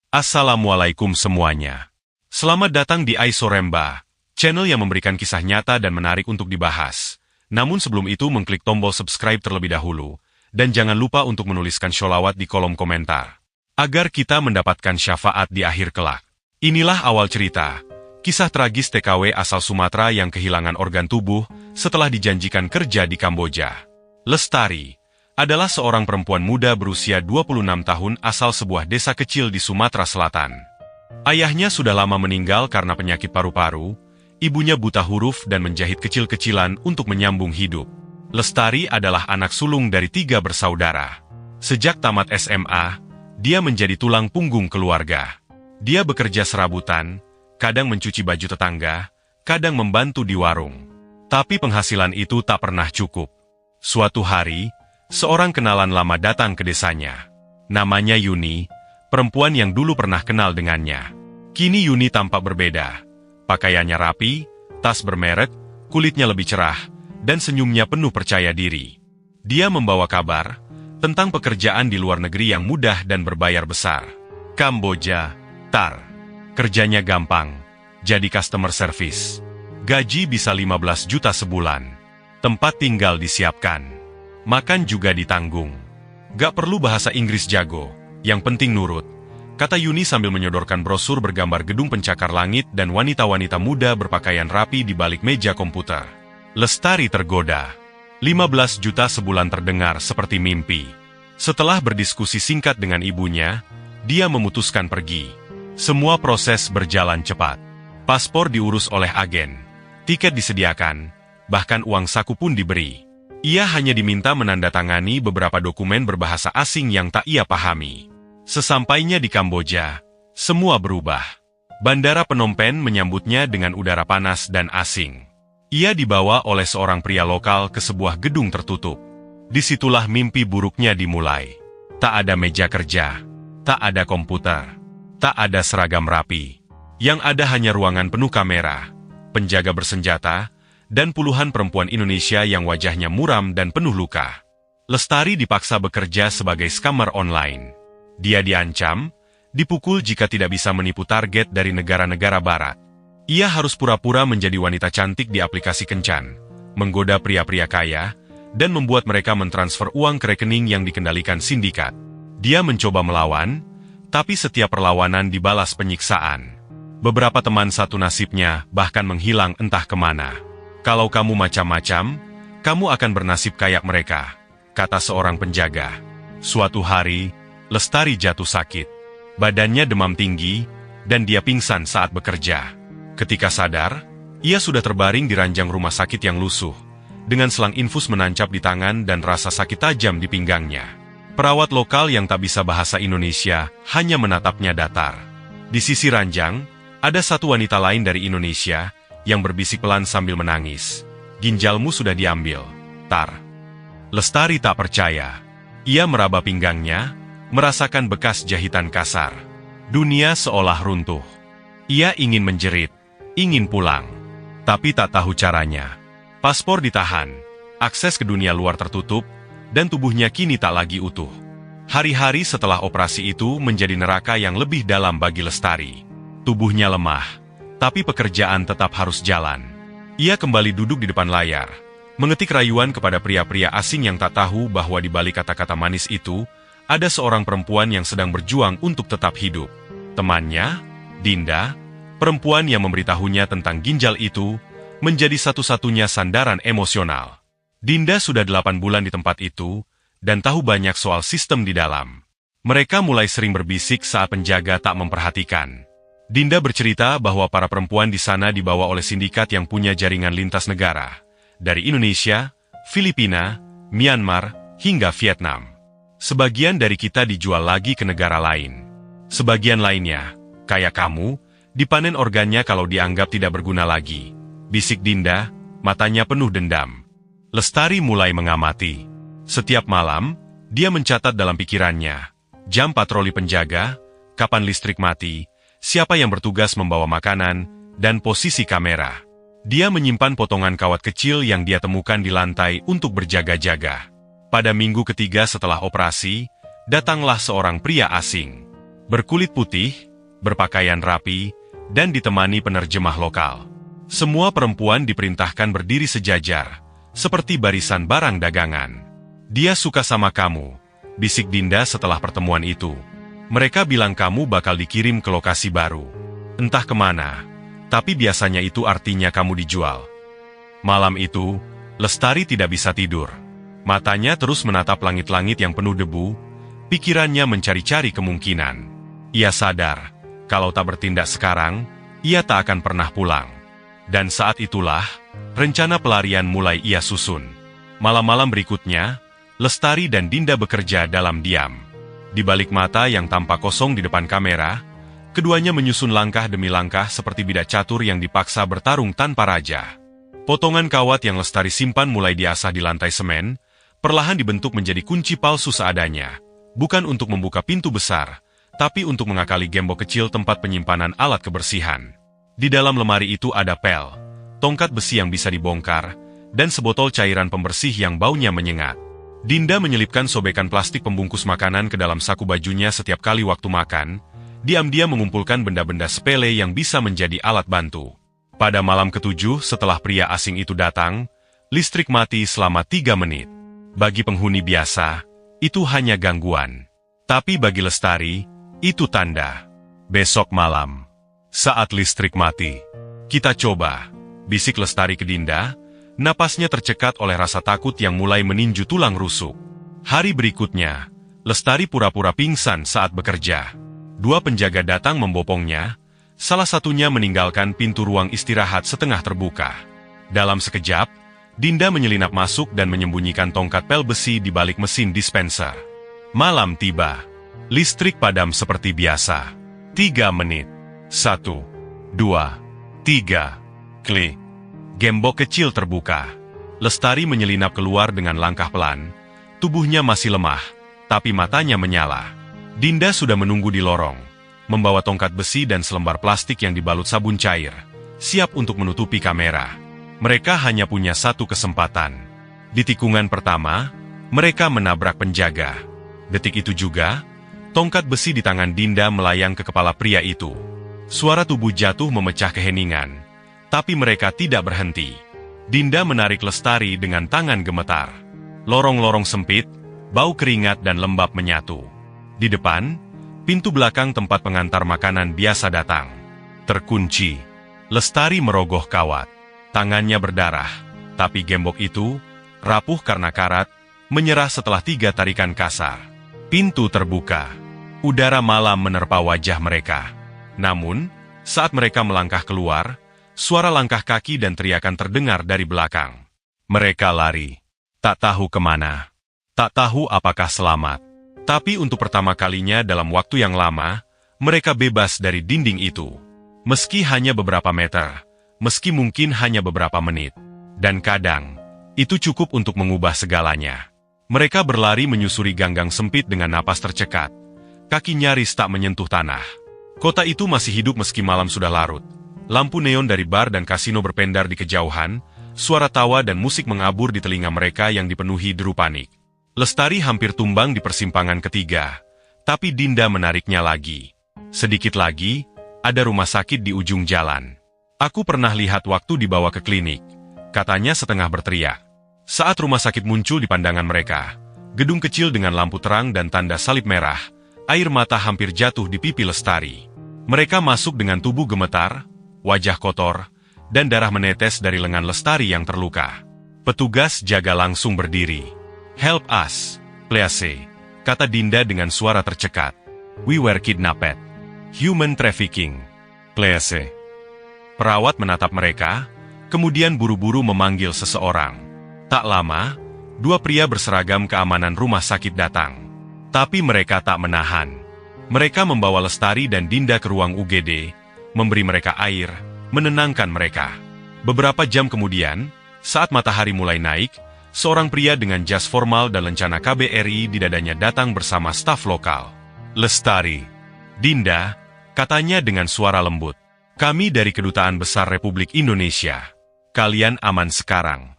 Assalamualaikum semuanya. Selamat datang di Aisoremba, channel yang memberikan kisah nyata dan menarik untuk dibahas. Namun sebelum itu mengklik tombol subscribe terlebih dahulu, dan jangan lupa untuk menuliskan sholawat di kolom komentar, agar kita mendapatkan syafaat di akhir kelak. Inilah awal cerita, kisah tragis TKW asal Sumatera yang kehilangan organ tubuh setelah dijanjikan kerja di Kamboja. Lestari adalah seorang perempuan muda berusia 26 tahun asal sebuah desa kecil di Sumatera Selatan. Ayahnya sudah lama meninggal karena penyakit paru-paru, ibunya buta huruf dan menjahit kecil-kecilan untuk menyambung hidup. Lestari adalah anak sulung dari 3 bersaudara. Sejak tamat SMA, dia menjadi tulang punggung keluarga. Dia bekerja serabutan, kadang mencuci baju tetangga, kadang membantu di warung. Tapi penghasilan itu tak pernah cukup. Suatu hari, seorang kenalan lama datang ke desanya. Namanya Yuni, perempuan yang dulu pernah kenal dengannya. Kini Yuni tampak berbeda. Pakaiannya rapi, tas bermerek, kulitnya lebih cerah, dan senyumnya penuh percaya diri. Dia membawa kabar tentang pekerjaan di luar negeri yang mudah dan berbayar besar. Kamboja, TAR. Kerjanya gampang, jadi customer service. Gaji bisa 15 juta sebulan. Tempat tinggal disiapkan. Makan juga ditanggung. Gak perlu bahasa Inggris jago, yang penting nurut, kata Yuni sambil menyodorkan brosur bergambar gedung pencakar langit dan wanita-wanita muda berpakaian rapi di balik meja komputer. Lestari tergoda. 15 juta sebulan terdengar seperti mimpi. Setelah berdiskusi singkat dengan ibunya, dia memutuskan pergi. Semua proses berjalan cepat. Paspor diurus oleh agen, tiket disediakan, bahkan uang saku pun diberi. Ia hanya diminta menandatangani beberapa dokumen berbahasa asing yang tak ia pahami. Sesampainya di Kamboja, semua berubah. Bandara Phnom Penh menyambutnya dengan udara panas dan asing. Ia dibawa oleh seorang pria lokal ke sebuah gedung tertutup. Disitulah mimpi buruknya dimulai. Tak ada meja kerja, tak ada komputer, tak ada seragam rapi. Yang ada hanya ruangan penuh kamera, penjaga bersenjata, dan puluhan perempuan Indonesia yang wajahnya muram dan penuh luka. Lestari dipaksa bekerja sebagai scammer online. Dia diancam, dipukul jika tidak bisa menipu target dari negara-negara barat. Ia harus pura-pura menjadi wanita cantik di aplikasi kencan, menggoda pria-pria kaya, dan membuat mereka mentransfer uang ke rekening yang dikendalikan sindikat. Dia mencoba melawan, tapi setiap perlawanan dibalas penyiksaan. Beberapa teman satu nasibnya bahkan menghilang entah kemana. Kalau kamu macam-macam, kamu akan bernasib kayak mereka, kata seorang penjaga. Suatu hari, Lestari jatuh sakit. Badannya demam tinggi, dan dia pingsan saat bekerja. Ketika sadar, ia sudah terbaring di ranjang rumah sakit yang lusuh, dengan selang infus menancap di tangan dan rasa sakit tajam di pinggangnya. Perawat lokal yang tak bisa bahasa Indonesia hanya menatapnya datar. Di sisi ranjang, ada satu wanita lain dari Indonesia yang berbisik pelan sambil menangis. Ginjalmu sudah diambil, TAR. Lestari tak percaya. Ia meraba pinggangnya, merasakan bekas jahitan kasar. Dunia seolah runtuh. Ia ingin menjerit, ingin pulang, tapi tak tahu caranya. Paspor ditahan, akses ke dunia luar tertutup, dan tubuhnya kini tak lagi utuh. Hari-hari setelah operasi itu menjadi neraka yang lebih dalam bagi Lestari. Tubuhnya lemah, tapi pekerjaan tetap harus jalan. Ia kembali duduk di depan layar, mengetik rayuan kepada pria-pria asing yang tak tahu bahwa di balik kata-kata manis itu, ada seorang perempuan yang sedang berjuang untuk tetap hidup. Temannya, Dinda, perempuan yang memberitahunya tentang ginjal itu, menjadi satu-satunya sandaran emosional. Dinda sudah 8 bulan di tempat itu, dan tahu banyak soal sistem di dalam. Mereka mulai sering berbisik saat penjaga tak memperhatikan. Dinda bercerita bahwa para perempuan di sana dibawa oleh sindikat yang punya jaringan lintas negara, dari Indonesia, Filipina, Myanmar, hingga Vietnam. Sebagian dari kita dijual lagi ke negara lain. Sebagian lainnya, kayak kamu, dipanen organnya kalau dianggap tidak berguna lagi, bisik Dinda, matanya penuh dendam. Lestari mulai mengamati. Setiap malam, dia mencatat dalam pikirannya, jam patroli penjaga, kapan listrik mati, siapa yang bertugas membawa makanan, dan posisi kamera. Dia menyimpan potongan kawat kecil yang dia temukan di lantai untuk berjaga-jaga. Pada minggu ketiga setelah operasi, datanglah seorang pria asing. Berkulit putih, berpakaian rapi, dan ditemani penerjemah lokal. Semua perempuan diperintahkan berdiri sejajar, seperti barisan barang dagangan. Dia suka sama kamu, bisik Dinda setelah pertemuan itu. Mereka bilang kamu bakal dikirim ke lokasi baru. Entah kemana, tapi biasanya itu artinya kamu dijual. Malam itu, Lestari tidak bisa tidur. Matanya terus menatap langit-langit yang penuh debu, pikirannya mencari-cari kemungkinan. Ia sadar, kalau tak bertindak sekarang, ia tak akan pernah pulang. Dan saat itulah, rencana pelarian mulai ia susun. Malam-malam berikutnya, Lestari dan Dinda bekerja dalam diam. Di balik mata yang tampak kosong di depan kamera, keduanya menyusun langkah demi langkah seperti bidak catur yang dipaksa bertarung tanpa raja. Potongan kawat yang Lestari simpan mulai diasah di lantai semen, perlahan dibentuk menjadi kunci palsu seadanya, bukan untuk membuka pintu besar, tapi untuk mengakali gembok kecil tempat penyimpanan alat kebersihan. Di dalam lemari itu ada pel, tongkat besi yang bisa dibongkar, dan sebotol cairan pembersih yang baunya menyengat. Dinda menyelipkan sobekan plastik pembungkus makanan ke dalam saku bajunya setiap kali waktu makan, diam-diam mengumpulkan benda-benda sepele yang bisa menjadi alat bantu. Pada malam ketujuh setelah pria asing itu datang, listrik mati selama 3 menit. Bagi penghuni biasa, itu hanya gangguan. Tapi bagi Lestari, itu tanda. Besok malam, saat listrik mati, kita coba, bisik Lestari ke Dinda, napasnya tercekat oleh rasa takut yang mulai meninju tulang rusuk. Hari berikutnya, Lestari pura-pura pingsan saat bekerja. 2 penjaga datang membopongnya, salah satunya meninggalkan pintu ruang istirahat setengah terbuka. Dalam sekejap, Dinda menyelinap masuk dan menyembunyikan tongkat pel besi di balik mesin dispenser. Malam tiba. Listrik padam seperti biasa. 3 menit. 1, 2, 3. Klik. Gembok kecil terbuka. Lestari menyelinap keluar dengan langkah pelan. Tubuhnya masih lemah, tapi matanya menyala. Dinda sudah menunggu di lorong, membawa tongkat besi dan selembar plastik yang dibalut sabun cair, siap untuk menutupi kamera. Mereka hanya punya satu kesempatan. Di tikungan pertama, mereka menabrak penjaga. Detik itu juga, tongkat besi di tangan Dinda melayang ke kepala pria itu. Suara tubuh jatuh memecah keheningan, tapi mereka tidak berhenti. Dinda menarik Lestari dengan tangan gemetar. Lorong-lorong sempit, bau keringat dan lembab menyatu. Di depan, pintu belakang tempat pengantar makanan biasa datang. Terkunci. Lestari merogoh kawat. Tangannya berdarah, tapi gembok itu, rapuh karena karat, menyerah setelah 3 tarikan kasar. Pintu terbuka. Udara malam menerpa wajah mereka. Namun, saat mereka melangkah keluar, suara langkah kaki dan teriakan terdengar dari belakang. Mereka lari. Tak tahu kemana. Tak tahu apakah selamat. Tapi untuk pertama kalinya dalam waktu yang lama, mereka bebas dari dinding itu. Meski hanya beberapa meter, meski mungkin hanya beberapa menit. Dan kadang, itu cukup untuk mengubah segalanya. Mereka berlari menyusuri ganggang sempit dengan napas tercekat. Kaki nyaris tak menyentuh tanah. Kota itu masih hidup meski malam sudah larut. Lampu neon dari bar dan kasino berpendar di kejauhan, suara tawa dan musik mengabur di telinga mereka yang dipenuhi deru panik. Lestari hampir tumbang di persimpangan ketiga, tapi Dinda menariknya lagi. Sedikit lagi, ada rumah sakit di ujung jalan. Aku pernah lihat waktu dibawa ke klinik, katanya setengah berteriak. Saat rumah sakit muncul di pandangan mereka, gedung kecil dengan lampu terang dan tanda salib merah, air mata hampir jatuh di pipi Lestari. Mereka masuk dengan tubuh gemetar, wajah kotor, dan darah menetes dari lengan Lestari yang terluka. Petugas jaga langsung berdiri. "Help us, please," kata Dinda dengan suara tercekat. "We were kidnapped. Human trafficking. Please." Perawat menatap mereka, kemudian buru-buru memanggil seseorang. Tak lama, 2 pria berseragam keamanan rumah sakit datang. Tapi mereka tak menahan. Mereka membawa Lestari dan Dinda ke ruang UGD, memberi mereka air, menenangkan mereka. Beberapa jam kemudian, saat matahari mulai naik, seorang pria dengan jas formal dan lencana KBRI di dadanya datang bersama staf lokal. "Lestari, Dinda," katanya dengan suara lembut. "Kami dari Kedutaan Besar Republik Indonesia. Kalian aman sekarang."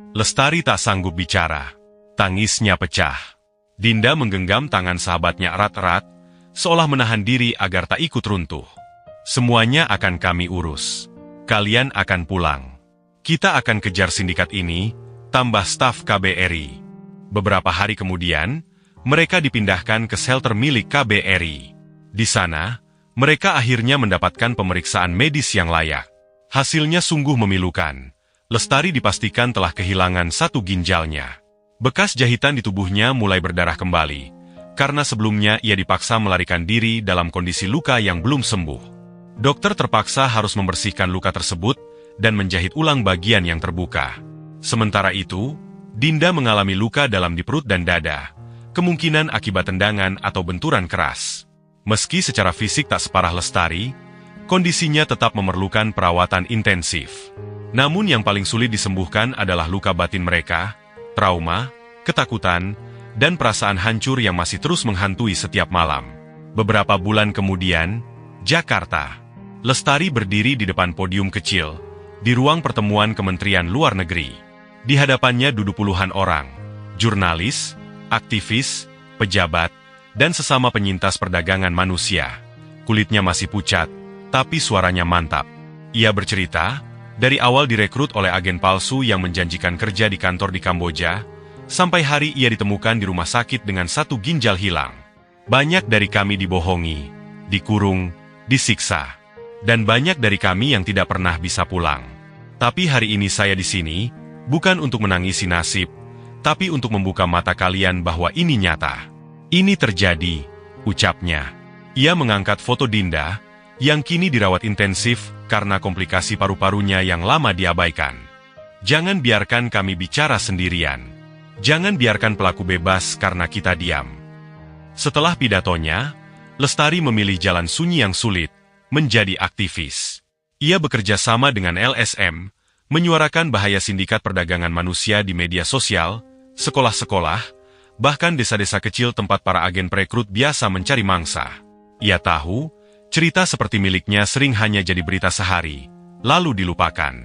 Lestari tak sanggup bicara. Tangisnya pecah. Dinda menggenggam tangan sahabatnya erat-erat, seolah menahan diri agar tak ikut runtuh. Semuanya akan kami urus. Kalian akan pulang. Kita akan kejar sindikat ini, tambah staf KBRI. Beberapa hari kemudian, mereka dipindahkan ke shelter milik KBRI. Di sana, mereka akhirnya mendapatkan pemeriksaan medis yang layak. Hasilnya sungguh memilukan. Lestari dipastikan telah kehilangan satu ginjalnya. Bekas jahitan di tubuhnya mulai berdarah kembali, karena sebelumnya ia dipaksa melarikan diri dalam kondisi luka yang belum sembuh. Dokter terpaksa harus membersihkan luka tersebut dan menjahit ulang bagian yang terbuka. Sementara itu, Dinda mengalami luka dalam di perut dan dada, kemungkinan akibat tendangan atau benturan keras. Meski secara fisik tak separah Lestari, kondisinya tetap memerlukan perawatan intensif. Namun yang paling sulit disembuhkan adalah luka batin mereka, trauma, ketakutan, dan perasaan hancur yang masih terus menghantui setiap malam. Beberapa bulan kemudian, Jakarta. Lestari berdiri di depan podium kecil, di ruang pertemuan Kementerian Luar Negeri. Di hadapannya duduk puluhan orang, jurnalis, aktivis, pejabat, dan sesama penyintas perdagangan manusia. Kulitnya masih pucat, tapi suaranya mantap. Ia bercerita, dari awal direkrut oleh agen palsu yang menjanjikan kerja di kantor di Kamboja, sampai hari ia ditemukan di rumah sakit dengan satu ginjal hilang. Banyak dari kami dibohongi, dikurung, disiksa. Dan banyak dari kami yang tidak pernah bisa pulang. Tapi hari ini saya di sini, bukan untuk menangisi nasib, tapi untuk membuka mata kalian bahwa ini nyata. Ini terjadi, ucapnya. Ia mengangkat foto Dinda, yang kini dirawat intensif karena komplikasi paru-parunya yang lama diabaikan. Jangan biarkan kami bicara sendirian. Jangan biarkan pelaku bebas karena kita diam. Setelah pidatonya, Lestari memilih jalan sunyi yang sulit, menjadi aktivis. Ia bekerja sama dengan LSM, menyuarakan bahaya sindikat perdagangan manusia di media sosial, sekolah-sekolah, bahkan desa-desa kecil tempat para agen perekrut biasa mencari mangsa. Ia tahu, cerita seperti miliknya sering hanya jadi berita sehari, lalu dilupakan.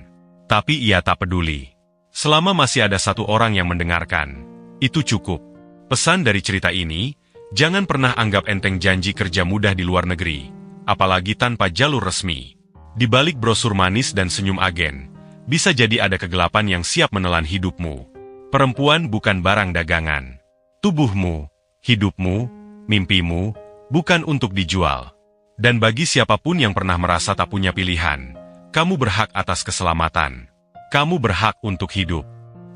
Tapi ia tak peduli. Selama masih ada satu orang yang mendengarkan, itu cukup. Pesan dari cerita ini, jangan pernah anggap enteng janji kerja mudah di luar negeri, apalagi tanpa jalur resmi. Di balik brosur manis dan senyum agen, bisa jadi ada kegelapan yang siap menelan hidupmu. Perempuan bukan barang dagangan. Tubuhmu, hidupmu, mimpimu, bukan untuk dijual. Dan bagi siapapun yang pernah merasa tak punya pilihan, kamu berhak atas keselamatan. Kamu berhak untuk hidup.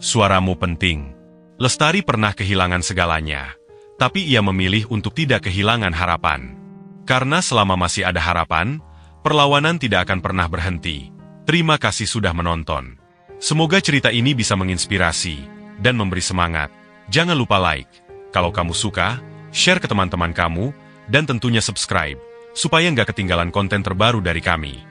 Suaramu penting. Lestari pernah kehilangan segalanya, tapi ia memilih untuk tidak kehilangan harapan. Karena selama masih ada harapan, perlawanan tidak akan pernah berhenti. Terima kasih sudah menonton. Semoga cerita ini bisa menginspirasi dan memberi semangat. Jangan lupa like. Kalau kamu suka, share ke teman-teman kamu, dan tentunya subscribe, supaya nggak ketinggalan konten terbaru dari kami.